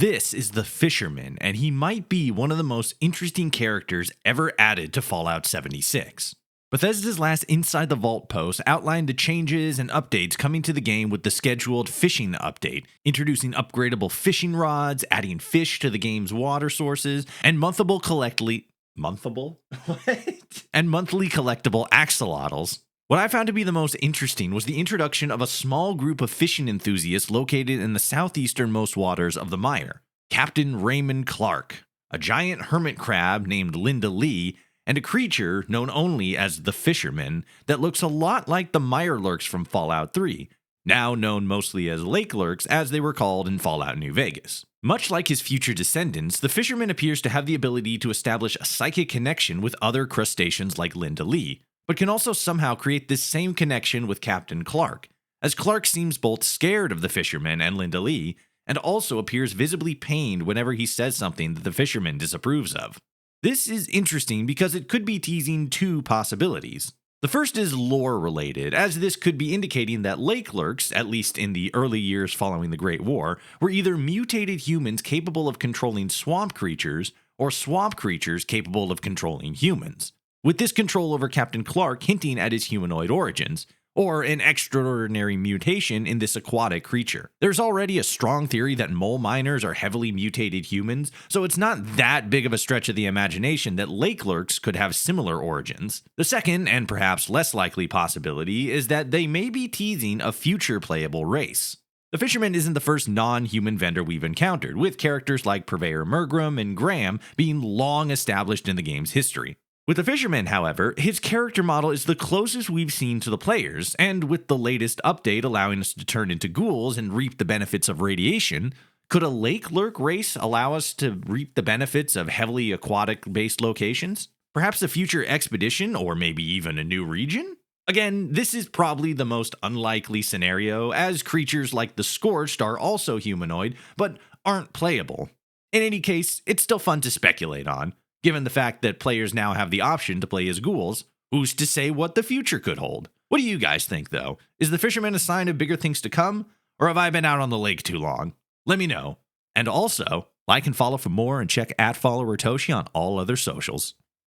This is the Fisherman, and he might be one of the most interesting characters ever added to Fallout 76. Bethesda's last Inside the Vault post outlined the changes and updates coming to the game with the scheduled fishing update, introducing upgradable fishing rods, adding fish to the game's water sources, and monthly collectible axolotls. What I found to be the most interesting was the introduction of a small group of fishing enthusiasts located in the southeasternmost waters of the mire. Captain Raymond Clark, a giant hermit crab named Linda Lee, and a creature known only as the Fisherman that looks a lot like the mire lurks from Fallout 3, now known mostly as lake lurks as they were called in Fallout New Vegas. Much like his future descendants, the Fisherman appears to have the ability to establish a psychic connection with other crustaceans like Linda Lee, but can also somehow create this same connection with Captain Clark, as Clark seems both scared of the Fisherman and Linda Lee, and also appears visibly pained whenever he says something that the Fisherman disapproves of. This is interesting because it could be teasing two possibilities. The first is lore-related, as this could be indicating that lake lurks, at least in the early years following the Great War, were either mutated humans capable of controlling swamp creatures, or swamp creatures capable of controlling humans, with this control over Captain Clark hinting at his humanoid origins, or an extraordinary mutation in this aquatic creature. There's already a strong theory that mole miners are heavily mutated humans, so it's not that big of a stretch of the imagination that lake lurks could have similar origins. The second, and perhaps less likely possibility, is that they may be teasing a future playable race. The Fisherman isn't the first non-human vendor we've encountered, with characters like Purveyor Mergram and Graham being long established in the game's history. With the Fisherman, however, his character model is the closest we've seen to the players, and with the latest update allowing us to turn into ghouls and reap the benefits of radiation, could a lake lurk race allow us to reap the benefits of heavily aquatic-based locations? Perhaps a future expedition, or maybe even a new region? Again, this is probably the most unlikely scenario, as creatures like the Scorched are also humanoid, but aren't playable. In any case, it's still fun to speculate on. Given the fact that players now have the option to play as ghouls, who's to say what the future could hold? What do you guys think, though? Is the Fisherman a sign of bigger things to come? Or have I been out on the lake too long? Let me know. And also, like and follow for more and check @followertoshi on all other socials.